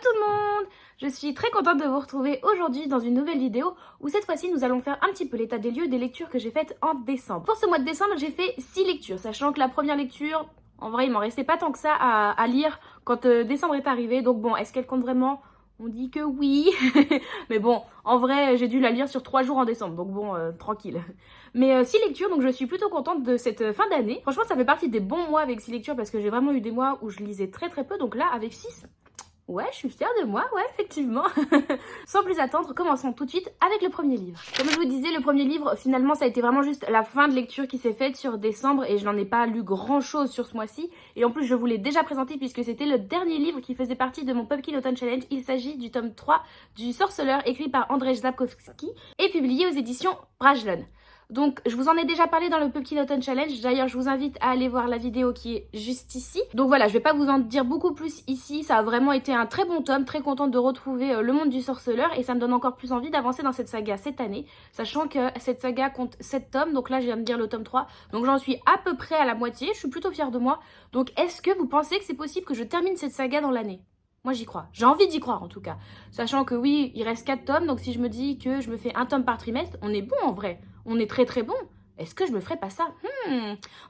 tout le monde! Je suis très contente de vous retrouver aujourd'hui dans une nouvelle vidéo où cette fois-ci nous allons faire un petit peu l'état des lieux des lectures que j'ai faites en décembre. Pour ce mois de décembre, j'ai fait 6 lectures, sachant que la première lecture, en vrai, il m'en restait pas tant que ça à lire quand décembre est arrivé. Donc bon, est-ce qu'elle compte vraiment? On dit que oui, mais bon, en vrai, j'ai dû la lire sur 3 jours en décembre, donc bon, tranquille. Mais 6 lectures, donc je suis plutôt contente de cette fin d'année. Franchement, ça fait partie des bons mois avec 6 lectures parce que j'ai vraiment eu des mois où je lisais très très peu, donc là, avec 6, ouais, je suis fière de moi, ouais, effectivement. Sans plus attendre, commençons tout de suite avec le premier livre. Comme je vous disais, le premier livre, finalement, ça a été vraiment juste la fin de lecture qui s'est faite sur décembre et je n'en ai pas lu grand chose sur ce mois-ci. Et en plus, je vous l'ai déjà présenté puisque c'était le dernier livre qui faisait partie de mon Pumpkin Autumn Challenge. Il s'agit du tome 3 du Sorceleur, écrit par Andrzej Sapkowski et publié aux éditions Brajlon. Donc, je vous en ai déjà parlé dans le Pumpkin Autumn Challenge. D'ailleurs, je vous invite à aller voir la vidéo qui est juste ici. Donc voilà, je vais pas vous en dire beaucoup plus ici. Ça a vraiment été un très bon tome. Très contente de retrouver le monde du sorceleur. Et ça me donne encore plus envie d'avancer dans cette saga cette année. Sachant que cette saga compte 7 tomes. Donc là, je viens de lire le tome 3. Donc j'en suis à peu près à la moitié. Je suis plutôt fière de moi. Donc est-ce que vous pensez que c'est possible que je termine cette saga dans l'année ? Moi j'y crois, j'ai envie d'y croire en tout cas. Sachant que oui, il reste 4 tomes, donc si je me dis que je me fais un tome par trimestre, on est bon en vrai. On est très très bon. Est-ce que je me ferais pas ça?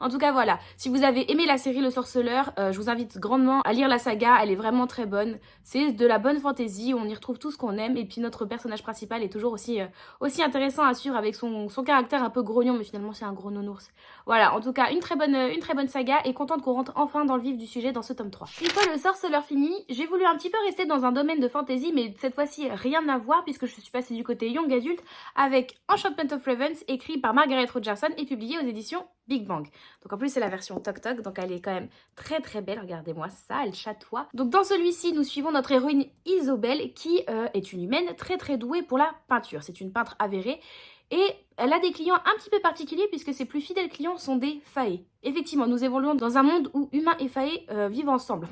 En tout cas voilà, si vous avez aimé la série Le Sorceleur, je vous invite grandement à lire la saga, elle est vraiment très bonne. C'est de la bonne fantaisie, on y retrouve tout ce qu'on aime, et puis notre personnage principal est toujours aussi intéressant à suivre avec son caractère un peu grognon, mais finalement c'est un gros nounours. Voilà, en tout cas une très bonne saga, et contente qu'on rentre enfin dans le vif du sujet dans ce tome 3. Une fois Le Sorceleur fini, j'ai voulu un petit peu rester dans un domaine de fantaisie, mais cette fois-ci rien à voir puisque je suis passée du côté young adulte avec Enchantment of Ravens, écrit par Margaret Rogerson et publié aux éditions Big Bang. Donc en plus c'est la version Tok Tok, donc elle est quand même très très belle, regardez-moi ça, elle chatoie. Donc dans celui-ci, nous suivons notre héroïne Isobel qui est une humaine très très douée pour la peinture. C'est une peintre avérée. Et elle a des clients un petit peu particuliers puisque ses plus fidèles clients sont des faées. Effectivement, nous évoluons dans un monde où humains et faées vivent ensemble,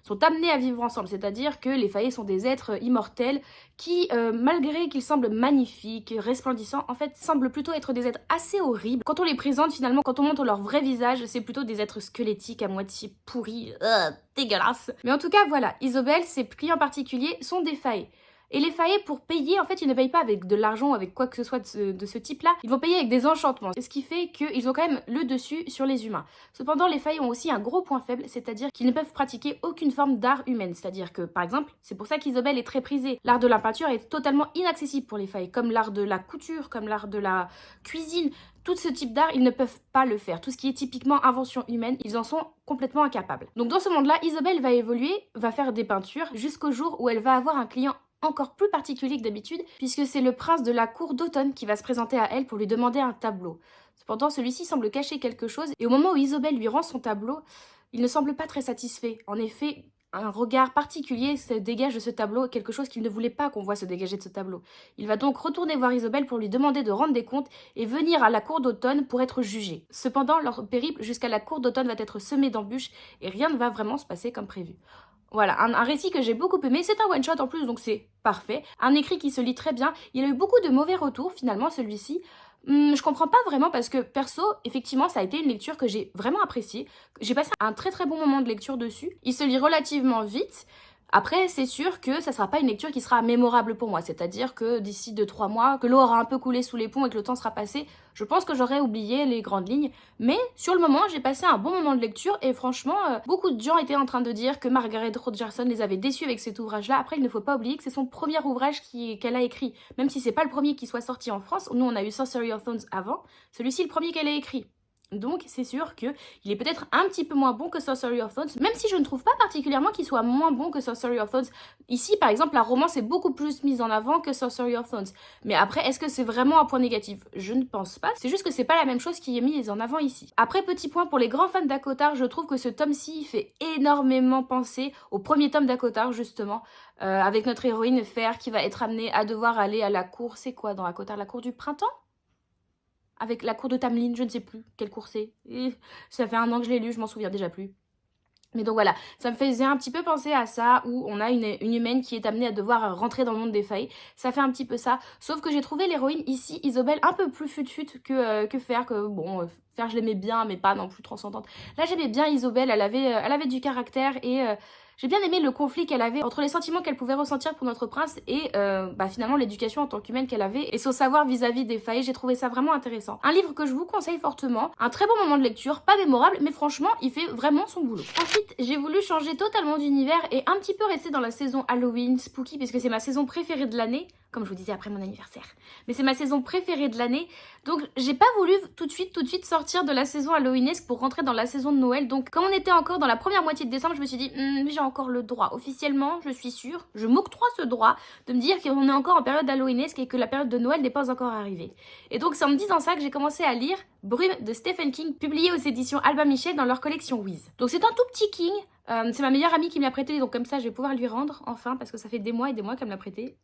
sont amenés à vivre ensemble, c'est-à-dire que les faées sont des êtres immortels qui, malgré qu'ils semblent magnifiques, resplendissants, en fait semblent plutôt être des êtres assez horribles. Quand on les présente finalement, quand on montre leur vrai visage, c'est plutôt des êtres squelettiques à moitié pourris, dégueulasses. Mais en tout cas voilà, Isobel, ses clients particuliers sont des faées. Et les faées, pour payer, en fait, ils ne payent pas avec de l'argent ou avec quoi que ce soit de ce type-là. Ils vont payer avec des enchantements. Ce qui fait qu'ils ont quand même le dessus sur les humains. Cependant, les faées ont aussi un gros point faible, c'est-à-dire qu'ils ne peuvent pratiquer aucune forme d'art humaine. C'est-à-dire que, par exemple, c'est pour ça qu'Isobel est très prisée. L'art de la peinture est totalement inaccessible pour les faées, comme l'art de la couture, comme l'art de la cuisine. Tout ce type d'art, ils ne peuvent pas le faire. Tout ce qui est typiquement invention humaine, ils en sont complètement incapables. Donc dans ce monde-là, Isobel va évoluer, va faire des peintures, jusqu'au jour où elle va avoir un client encore plus particulier que d'habitude, puisque c'est le prince de la cour d'automne qui va se présenter à elle pour lui demander un tableau. Cependant, celui-ci semble cacher quelque chose, et au moment où Isobel lui rend son tableau, il ne semble pas très satisfait. En effet, un regard particulier se dégage de ce tableau, quelque chose qu'il ne voulait pas qu'on voit se dégager de ce tableau. Il va donc retourner voir Isobel pour lui demander de rendre des comptes et venir à la cour d'automne pour être jugé. Cependant, leur périple jusqu'à la cour d'automne va être semé d'embûches et rien ne va vraiment se passer comme prévu. Voilà, un récit que j'ai beaucoup aimé, c'est un one-shot en plus, donc c'est parfait. Un écrit qui se lit très bien, il a eu beaucoup de mauvais retours finalement celui-ci. Je comprends pas vraiment parce que perso, effectivement, ça a été une lecture que j'ai vraiment appréciée. J'ai passé un très très bon moment de lecture dessus. Il se lit relativement vite. Après, c'est sûr que ça sera pas une lecture qui sera mémorable pour moi, c'est-à-dire que d'ici 2-3 mois, que l'eau aura un peu coulé sous les ponts et que le temps sera passé, je pense que j'aurais oublié les grandes lignes. Mais sur le moment, j'ai passé un bon moment de lecture et franchement, beaucoup de gens étaient en train de dire que Margaret Rogerson les avait déçus avec cet ouvrage-là. Après, il ne faut pas oublier que c'est son premier ouvrage qu'elle a écrit. Même si c'est pas le premier qui soit sorti en France, nous on a eu Sorcery of Thorns avant, celui-ci le premier qu'elle a écrit. Donc c'est sûr qu'il est peut-être un petit peu moins bon que Sorcery of Thorns, même si je ne trouve pas particulièrement qu'il soit moins bon que Sorcery of Thorns. Ici par exemple la romance est beaucoup plus mise en avant que Sorcery of Thorns. Mais après est-ce que c'est vraiment un point négatif? Je ne pense pas, c'est juste que c'est pas la même chose qui est mise en avant ici. Après petit point pour les grands fans d'Akotar, je trouve que ce tome-ci fait énormément penser au premier tome d'Akotar justement, avec notre héroïne Fer qui va être amenée à devoir aller à la cour, c'est quoi dans Akotar, la cour du printemps? Avec la cour de Tamlin, je ne sais plus quelle cour c'est. Ça fait 1 an que je l'ai lu, je m'en souviens déjà plus. Mais donc voilà, ça me faisait un petit peu penser à ça, où on a une humaine qui est amenée à devoir rentrer dans le monde des failles. Ça fait un petit peu ça, sauf que j'ai trouvé l'héroïne ici, Isobel, un peu plus fut-fut que Fer, que bon, Fer je l'aimais bien, mais pas non plus transcendante. Là j'aimais bien Isobel, elle avait du caractère et J'ai bien aimé le conflit qu'elle avait entre les sentiments qu'elle pouvait ressentir pour notre prince et finalement l'éducation en tant qu'humaine qu'elle avait et son savoir vis-à-vis des failles. J'ai trouvé ça vraiment intéressant. Un livre que je vous conseille fortement, un très bon moment de lecture, pas mémorable, mais franchement, il fait vraiment son boulot. Ensuite, j'ai voulu changer totalement d'univers et un petit peu rester dans la saison Halloween, Spooky, puisque c'est ma saison préférée de l'année, comme je vous disais après mon anniversaire. Mais c'est ma saison préférée de l'année, donc j'ai pas voulu tout de suite sortir de la saison Halloweenesque pour rentrer dans la saison de Noël. Donc comme on était encore dans la première moitié de décembre, je me suis dit, j'ai encore le droit. Officiellement, je suis sûre, je m'octroie ce droit de me dire qu'on est encore en période Halloweenesque et que la période de Noël n'est pas encore arrivée. Et donc c'est en me disant ça que j'ai commencé à lire Brume de Stephen King, publié aux éditions Albin Michel dans leur collection Wiz. Donc c'est un tout petit King, c'est ma meilleure amie qui me l'a prêté, donc comme ça je vais pouvoir lui rendre, enfin, parce que ça fait des mois et des mois qu'elle me l'a prêté.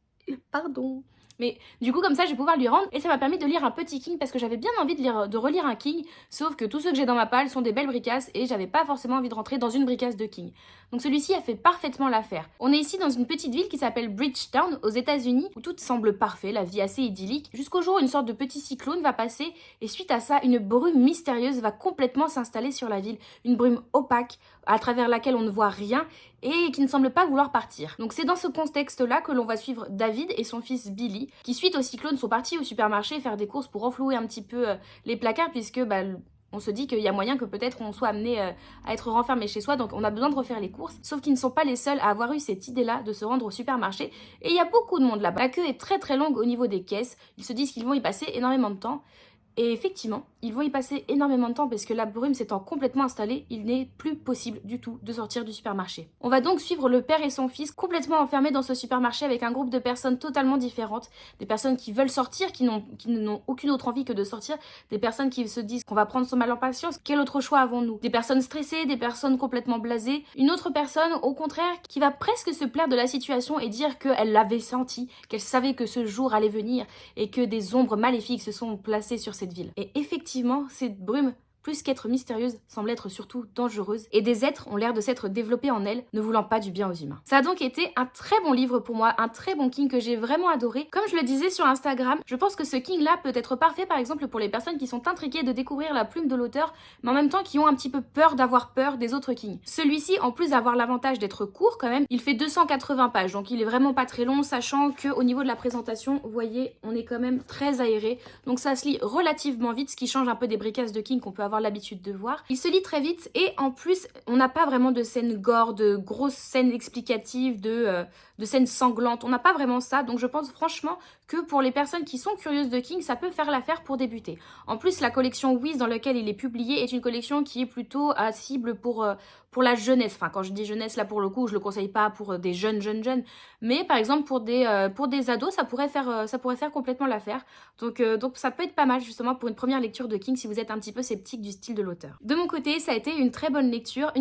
Pardon. Mais du coup comme ça je vais pouvoir lui rendre et ça m'a permis de lire un petit King parce que j'avais bien envie de relire un King, sauf que tous ceux que j'ai dans ma palle sont des belles bricasses et j'avais pas forcément envie de rentrer dans une bricasse de King. Donc celui-ci a fait parfaitement l'affaire. On est ici dans une petite ville qui s'appelle Bridgetown aux États-Unis où tout semble parfait, la vie assez idyllique, jusqu'au jour où une sorte de petit cyclone va passer et suite à ça une brume mystérieuse va complètement s'installer sur la ville, une brume opaque à travers laquelle on ne voit rien et qui ne semble pas vouloir partir. Donc c'est dans ce contexte-là que l'on va suivre David et son fils Billy, qui suite au cyclone sont partis au supermarché faire des courses pour renflouer un petit peu les placards, puisque on se dit qu'il y a moyen que peut-être on soit amené à être renfermé chez soi, donc on a besoin de refaire les courses. Sauf qu'ils ne sont pas les seuls à avoir eu cette idée-là de se rendre au supermarché, et il y a beaucoup de monde là-bas. La queue est très très longue au niveau des caisses, ils se disent qu'ils vont y passer énormément de temps. Et effectivement, ils vont y passer énormément de temps parce que la brume s'étant complètement installée, il n'est plus possible du tout de sortir du supermarché. On va donc suivre le père et son fils complètement enfermés dans ce supermarché avec un groupe de personnes totalement différentes. Des personnes qui veulent sortir, qui n'ont aucune autre envie que de sortir. Des personnes qui se disent qu'on va prendre son mal en patience. Quel autre choix avons-nous? Des personnes stressées, des personnes complètement blasées. Une autre personne, au contraire, qui va presque se plaire de la situation et dire qu'elle l'avait senti, qu'elle savait que ce jour allait venir et que des ombres maléfiques se sont placées sur cette ville. Et effectivement, cette brume, plus qu'être mystérieuse, semble être surtout dangereuse, et des êtres ont l'air de s'être développés en elle, ne voulant pas du bien aux humains. Ça a donc été un très bon livre pour moi, un très bon King que j'ai vraiment adoré. Comme je le disais sur Instagram, je pense que ce King-là peut être parfait par exemple pour les personnes qui sont intriguées de découvrir la plume de l'auteur, mais en même temps qui ont un petit peu peur d'avoir peur des autres Kings. Celui-ci, en plus d'avoir l'avantage d'être court quand même, il fait 280 pages, donc il est vraiment pas très long, sachant qu'au niveau de la présentation, vous voyez, on est quand même très aéré, donc ça se lit relativement vite, ce qui change un peu des bricasses de King qu'on peut avoir l'habitude de voir. Il se lit très vite et en plus on n'a pas vraiment de scènes gore, de grosses scènes explicatives, de scènes sanglantes, on n'a pas vraiment ça, donc je pense franchement que pour les personnes qui sont curieuses de King, ça peut faire l'affaire pour débuter. En plus la collection Wiz dans laquelle il est publié est une collection qui est plutôt à cible pour la jeunesse, enfin quand je dis jeunesse là pour le coup je le conseille pas pour des jeunes, mais par exemple pour des ados ça pourrait faire complètement l'affaire, donc ça peut être pas mal justement pour une première lecture de King si vous êtes un petit peu sceptique du style de l'auteur. De mon côté ça a été une très bonne lecture,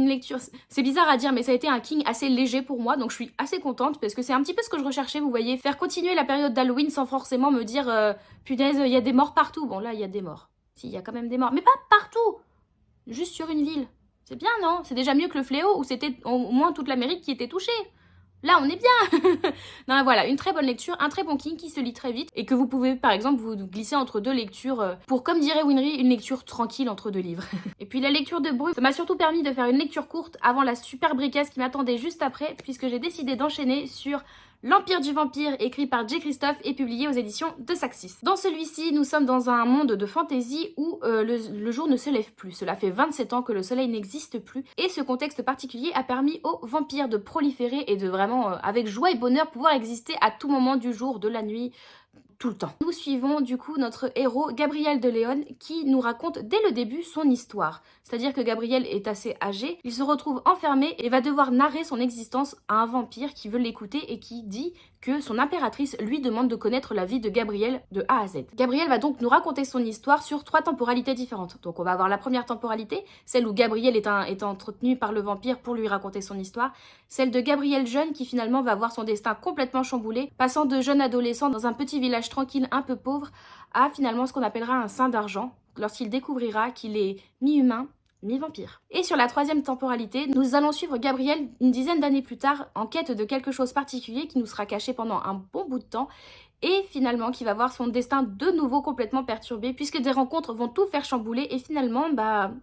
c'est bizarre à dire mais ça a été un King assez léger pour moi, donc je suis assez contente parce que c'est un petit peu ce que je recherchais, vous voyez, faire continuer la période d'Halloween sans forcément me dire punaise il y a des morts partout. Bon là il y a des morts, si il y a quand même des morts, mais pas partout, juste sur une ville. C'est bien, non? C'est déjà mieux que le fléau où c'était au moins toute l'Amérique qui était touchée. Là, on est bien. Non, voilà, une très bonne lecture, un très bon King qui se lit très vite et que vous pouvez, par exemple, vous glisser entre deux lectures pour, comme dirait Winry, une lecture tranquille entre deux livres. Et puis la lecture de Brume, ça m'a surtout permis de faire une lecture courte avant la super bricasse qui m'attendait juste après, puisque j'ai décidé d'enchaîner sur L'Empire du Vampire, écrit par J. Christophe et publié aux éditions de Saxis. Dans celui-ci, nous sommes dans un monde de fantaisie où le jour ne se lève plus. Cela fait 27 ans que le soleil n'existe plus et ce contexte particulier a permis aux vampires de proliférer et de vraiment, avec joie et bonheur, pouvoir exister à tout moment du jour, de la nuit, tout le temps. Nous suivons du coup notre héros Gabriel de Leon qui nous raconte dès le début son histoire. C'est-à-dire que Gabriel est assez âgé, il se retrouve enfermé et va devoir narrer son existence à un vampire qui veut l'écouter et qui dit que son impératrice lui demande de connaître la vie de Gabriel de A à Z. Gabriel va donc nous raconter son histoire sur 3 temporalités différentes. Donc on va avoir la première temporalité, celle où Gabriel est entretenu par le vampire pour lui raconter son histoire, celle de Gabriel jeune qui finalement va voir son destin complètement chamboulé, passant de jeune adolescent dans un petit village tranquille un peu pauvre à finalement ce qu'on appellera un saint d'argent lorsqu'il découvrira qu'il est mi-humain, mi-vampire. Et sur la 3e temporalité, nous allons suivre Gabriel une dizaine d'années plus tard en quête de quelque chose particulier qui nous sera caché pendant un bon bout de temps et finalement qui va voir son destin de nouveau complètement perturbé puisque des rencontres vont tout faire chambouler et finalement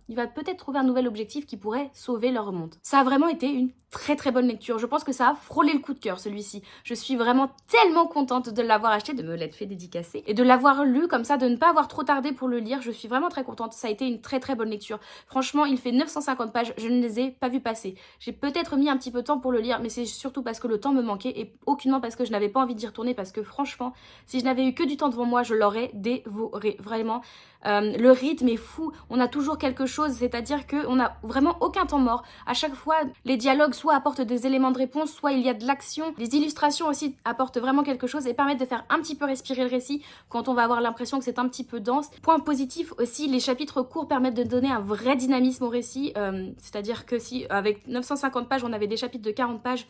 il va peut-être trouver un nouvel objectif qui pourrait sauver leur monde. Ça a vraiment été une très bonne lecture. Je pense que ça a frôlé le coup de cœur celui-ci. Je suis vraiment tellement contente de l'avoir acheté, de me l'être fait dédicacer et de l'avoir lu comme ça, de ne pas avoir trop tardé pour le lire. Je suis vraiment très contente. Ça a été une très bonne lecture. Franchement, il fait 950 pages. Je ne les ai pas vues passer. J'ai peut-être mis un petit peu de temps pour le lire, mais c'est surtout parce que le temps me manquait et aucunement parce que je n'avais pas envie d'y retourner parce que franchement, si je n'avais eu que du temps devant moi, je l'aurais dévoré. Vraiment, le rythme est fou. On a toujours quelque chose, c'est-à-dire qu'on n'a vraiment aucun temps mort. À chaque fois, les dialogues soit apportent des éléments de réponse, soit il y a de l'action. Les illustrations aussi apportent vraiment quelque chose et permettent de faire un petit peu respirer le récit quand on va avoir l'impression que c'est un petit peu dense. Point positif aussi, les chapitres courts permettent de donner un vrai dynamisme au récit. C'est-à-dire que si avec 950 pages, on avait des chapitres de 40 pages,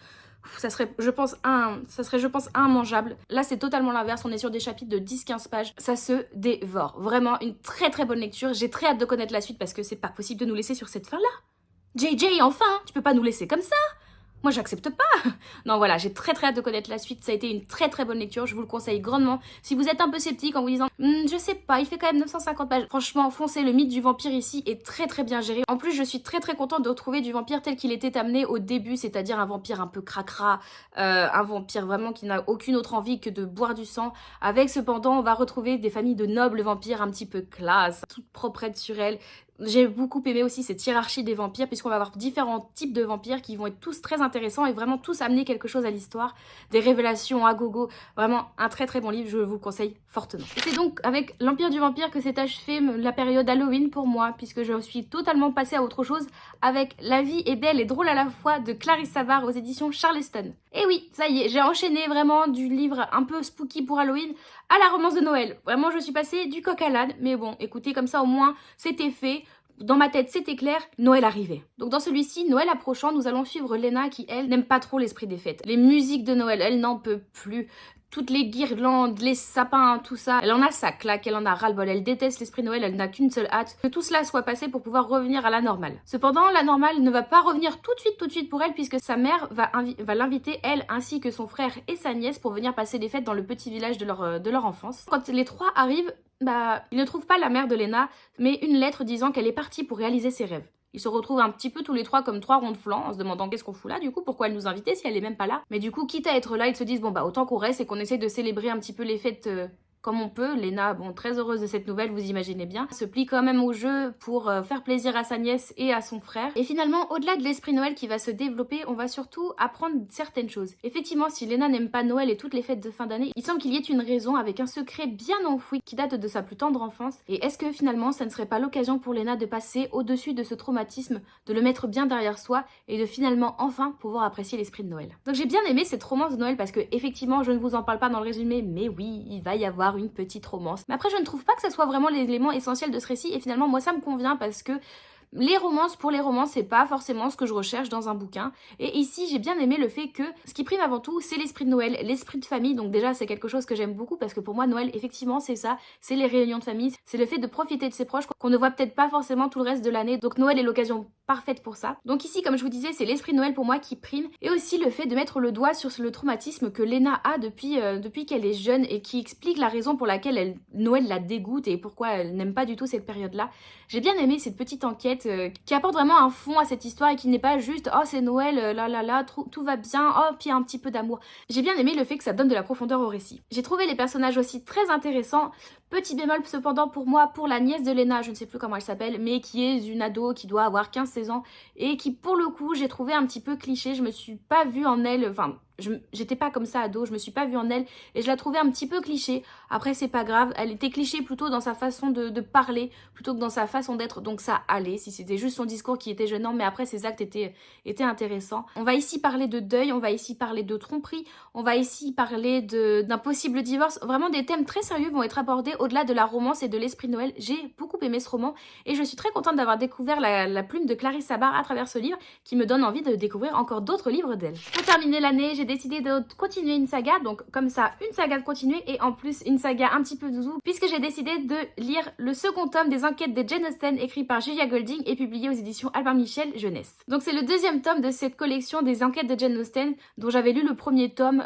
ça serait, je pense, immangeable. Là, c'est totalement l'inverse. On est sur des chapitres de 10-15 pages. Ça se dévore. Vraiment, une très bonne lecture. J'ai très hâte de connaître la suite parce que c'est pas possible de nous laisser sur cette fin-là. JJ, enfin, tu peux pas nous laisser comme ça. Moi, j'accepte pas. Non, voilà, j'ai très hâte de connaître la suite. Ça a été une très bonne lecture. Je vous le conseille grandement. Si vous êtes un peu sceptique en vous disant je sais pas, il fait quand même 950 pages. Franchement, foncez, le mythe du vampire ici est très bien géré. En plus, je suis très contente de retrouver du vampire tel qu'il était amené au début, c'est-à-dire un vampire un peu cracra, un vampire vraiment qui n'a aucune autre envie que de boire du sang. Avec cependant, on va retrouver des familles de nobles vampires un petit peu classe, toutes proprettes sur elles. J'ai beaucoup aimé aussi cette hiérarchie des vampires puisqu'on va avoir différents types de vampires qui vont être tous très intéressants et vraiment tous amener quelque chose à l'histoire. Des révélations à gogo. Vraiment un très bon livre, je vous le conseille fortement. C'est donc avec l'Empire du Vampire que s'est achevée la période Halloween pour moi puisque je suis totalement passée à autre chose avec La vie est belle et drôle à la fois de Clarisse Savard aux éditions Charleston. Et oui, ça y est, j'ai enchaîné vraiment du livre un peu spooky pour Halloween à la romance de Noël. Vraiment, je suis passée du coq à l'âne, mais bon, écoutez, comme ça au moins, c'était fait. Dans ma tête, c'était clair, Noël arrivait. Donc dans celui-ci, Noël approchant, nous allons suivre Lena qui, elle, n'aime pas trop l'esprit des fêtes. Les musiques de Noël, elle n'en peut plus. Toutes les guirlandes, les sapins, tout ça, elle en a sa claque, elle en a ras-le-bol, elle déteste l'esprit de Noël, elle n'a qu'une seule hâte, que tout cela soit passé pour pouvoir revenir à la normale. Cependant, la normale ne va pas revenir tout de suite pour elle puisque sa mère va l'inviter, elle, ainsi que son frère et sa nièce pour venir passer des fêtes dans le petit village de leur enfance. Quand les trois arrivent, ils ne trouvent pas la mère de Lena, mais une lettre disant qu'elle est partie pour réaliser ses rêves. Ils se retrouvent un petit peu tous les trois comme trois ronds de flanc en se demandant qu'est-ce qu'on fout là du coup, pourquoi elle nous invitait si elle est même pas là. Mais du coup, quitte à être là, ils se disent bon autant qu'on reste et qu'on essaie de célébrer un petit peu les fêtes comme on peut. Lena, très heureuse de cette nouvelle, vous imaginez bien, se plie quand même au jeu pour faire plaisir à sa nièce et à son frère. Et finalement, au-delà de l'esprit Noël qui va se développer, on va surtout apprendre certaines choses. Effectivement, si Lena n'aime pas Noël et toutes les fêtes de fin d'année, il semble qu'il y ait une raison avec un secret bien enfoui qui date de sa plus tendre enfance. Et est-ce que finalement, ça ne serait pas l'occasion pour Lena de passer au-dessus de ce traumatisme, de le mettre bien derrière soi et de finalement enfin pouvoir apprécier l'esprit de Noël. Donc j'ai bien aimé cette romance de Noël parce que effectivement, je ne vous en parle pas dans le résumé, mais oui, il va y avoir une petite romance. Mais après, je ne trouve pas que ça soit vraiment l'élément essentiel de ce récit et finalement, moi, ça me convient parce que les romances, pour les romances, c'est pas forcément ce que je recherche dans un bouquin. Et ici, j'ai bien aimé le fait que ce qui prime avant tout, c'est l'esprit de Noël, l'esprit de famille. Donc déjà, c'est quelque chose que j'aime beaucoup parce que pour moi, Noël, effectivement, c'est ça. C'est les réunions de famille, c'est le fait de profiter de ses proches qu'on ne voit peut-être pas forcément tout le reste de l'année. Donc Noël est l'occasion parfaite pour ça. Donc ici, comme je vous disais, c'est l'esprit de Noël pour moi qui prime. Et aussi le fait de mettre le doigt sur le traumatisme que Lena a depuis qu'elle est jeune et qui explique la raison pour laquelle Noël la dégoûte et pourquoi elle n'aime pas du tout cette période-là. J'ai bien aimé cette petite enquête qui apporte vraiment un fond à cette histoire et qui n'est pas juste « Oh, c'est Noël, tout va bien, oh, puis un petit peu d'amour ». J'ai bien aimé le fait que ça donne de la profondeur au récit. J'ai trouvé les personnages aussi très intéressants. Petit bémol cependant pour moi, pour la nièce de Lena, je ne sais plus comment elle s'appelle, mais qui est une ado qui doit avoir 15-16 ans et qui pour le coup j'ai trouvé un petit peu cliché. Je me suis pas vue en elle, j'étais pas comme ça ado, je me suis pas vue en elle et je la trouvais un petit peu cliché. Après c'est pas grave, elle était cliché plutôt dans sa façon de parler plutôt que dans sa façon d'être, donc ça allait si c'était juste son discours qui était gênant, mais après ses actes étaient intéressants. On va ici parler de deuil, on va ici parler de tromperie, on va ici parler d'un possible divorce. Vraiment des thèmes très sérieux vont être abordés au-delà de la romance et de l'esprit de Noël. J'ai beaucoup aimé ce roman et je suis très contente d'avoir découvert la plume de Clarisse Sabar à travers ce livre qui me donne envie de découvrir encore d'autres livres d'elle. Pour terminer l'année, j'ai décidé de continuer une saga, donc comme ça, une saga de continuer et en plus une saga un petit peu doudou puisque j'ai décidé de lire le second tome des enquêtes de Jane Austen écrit par Julia Golding et publié aux éditions Albin Michel Jeunesse. Donc c'est le deuxième tome de cette collection des enquêtes de Jane Austen dont j'avais lu le premier tome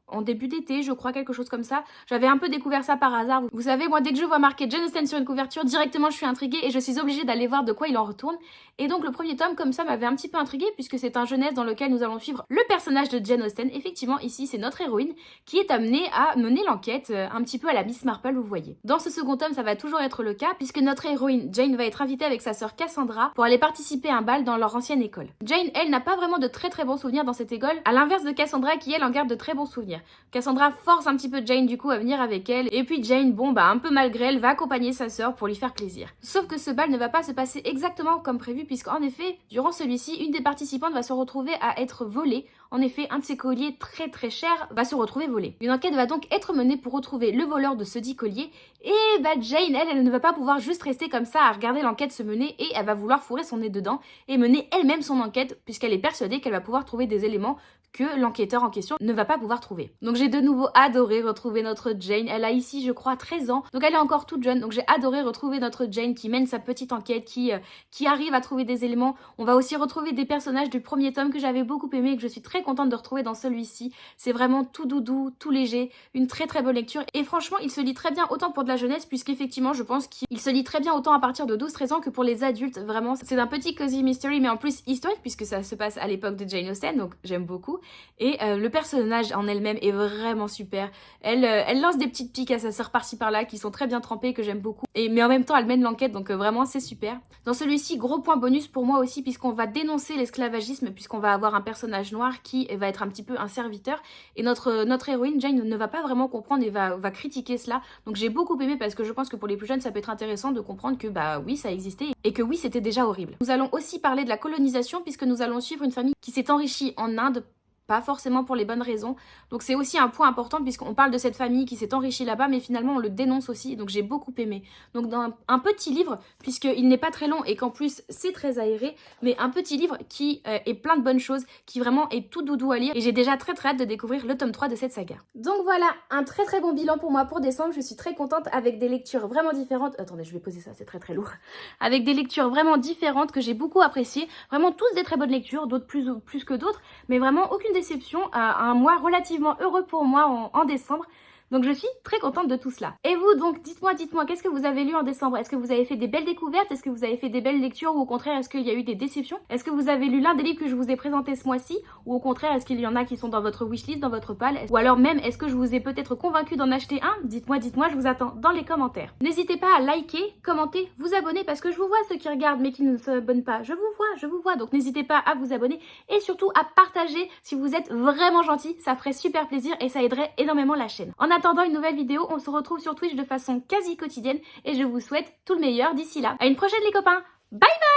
en début d'été, je crois, quelque chose comme ça. J'avais un peu découvert ça par hasard. Vous savez, moi dès que je vois marqué Jane Austen sur une couverture, directement je suis intriguée et je suis obligée d'aller voir de quoi il en retourne. Et donc le premier tome comme ça m'avait un petit peu intriguée puisque c'est un jeunesse dans lequel nous allons suivre le personnage de Jane Austen. Effectivement ici c'est notre héroïne qui est amenée à mener l'enquête un petit peu à la Miss Marple, vous voyez. Dans ce second tome ça va toujours être le cas puisque notre héroïne Jane va être invitée avec sa sœur Cassandra pour aller participer à un bal dans leur ancienne école. Jane, elle, n'a pas vraiment de très bons souvenirs dans cette école, à l'inverse de Cassandra qui, elle, en garde de très bons souvenirs. Cassandra force un petit peu Jane du coup à venir avec elle et puis Jane, bon bah un peu malgré elle, va accompagner sa sœur pour lui faire plaisir. Sauf que ce bal ne va pas se passer exactement comme prévu puisqu'en effet, durant celui-ci, une des participantes va se retrouver à être volée. En effet, un de ses colliers très cher va se retrouver volé. Une enquête va donc être menée pour retrouver le voleur de ce dit collier et bah Jane, elle ne va pas pouvoir juste rester comme ça à regarder l'enquête se mener et elle va vouloir fourrer son nez dedans et mener elle-même son enquête puisqu'elle est persuadée qu'elle va pouvoir trouver des éléments que l'enquêteur en question ne va pas pouvoir trouver. Donc j'ai de nouveau adoré retrouver notre Jane. Elle a ici, je crois, 13 ans. Donc elle est encore toute jeune. Donc j'ai adoré retrouver notre Jane qui mène sa petite enquête, qui arrive à trouver des éléments. On va aussi retrouver des personnages du premier tome que j'avais beaucoup aimé et que je suis très contente de retrouver dans celui-ci. C'est vraiment tout doudou, tout léger, une très bonne lecture. Et franchement, il se lit très bien autant pour de la jeunesse puisqu'effectivement, je pense qu'il se lit très bien autant à partir de 12-13 ans que pour les adultes. Vraiment, c'est un petit cozy mystery mais en plus historique puisque ça se passe à l'époque de Jane Austen, donc j'aime beaucoup. Et le personnage en elle-même est vraiment super. Elle lance des petites piques à sa sœur par-ci par-là qui sont très bien trempées, que j'aime beaucoup. Mais en même temps, elle mène l'enquête, donc vraiment c'est super. Dans celui-ci, gros point bonus pour moi aussi, puisqu'on va dénoncer l'esclavagisme, puisqu'on va avoir un personnage noir qui va être un petit peu un serviteur. Et notre héroïne, Jane, ne va pas vraiment comprendre et va critiquer cela. Donc j'ai beaucoup aimé parce que je pense que pour les plus jeunes, ça peut être intéressant de comprendre que bah oui, ça existait et que oui, c'était déjà horrible. Nous allons aussi parler de la colonisation, puisque nous allons suivre une famille qui s'est enrichie en Inde, pas forcément pour les bonnes raisons. Donc c'est aussi un point important puisqu'on parle de cette famille qui s'est enrichie là-bas, mais finalement on le dénonce aussi, donc j'ai beaucoup aimé. Donc dans un petit livre, puisqu'il n'est pas très long et qu'en plus c'est très aéré, mais un petit livre qui est plein de bonnes choses, qui vraiment est tout doudou à lire, et j'ai déjà très hâte de découvrir le tome 3 de cette saga. Donc voilà, un très bon bilan pour moi pour décembre. Je suis très contente avec des lectures vraiment différentes. Attendez, je vais poser ça, c'est très lourd. Avec des lectures vraiment différentes que j'ai beaucoup appréciées. Vraiment tous des très bonnes lectures, d'autres plus que d'autres, mais vraiment aucune déception, à un mois relativement heureux pour moi en décembre. Donc je suis très contente de tout cela. Et vous donc, dites-moi, qu'est-ce que vous avez lu en décembre? Est-ce que vous avez fait des belles découvertes? Est-ce que vous avez fait des belles lectures? Ou au contraire, est-ce qu'il y a eu des déceptions? Est-ce que vous avez lu l'un des livres que je vous ai présenté ce mois-ci? Ou au contraire, est-ce qu'il y en a qui sont dans votre wishlist, dans votre pile? Ou alors même, est-ce que je vous ai peut-être convaincu d'en acheter un? Dites-moi, je vous attends dans les commentaires. N'hésitez pas à liker, commenter, vous abonner parce que je vous vois ceux qui regardent mais qui ne s'abonnent pas. Je vous vois, donc n'hésitez pas à vous abonner et surtout à partager si vous êtes vraiment gentil. Ça ferait super plaisir et ça aiderait énormément la chaîne. En attendant une nouvelle vidéo, on se retrouve sur Twitch de façon quasi quotidienne et je vous souhaite tout le meilleur d'ici là. À une prochaine les copains. Bye bye!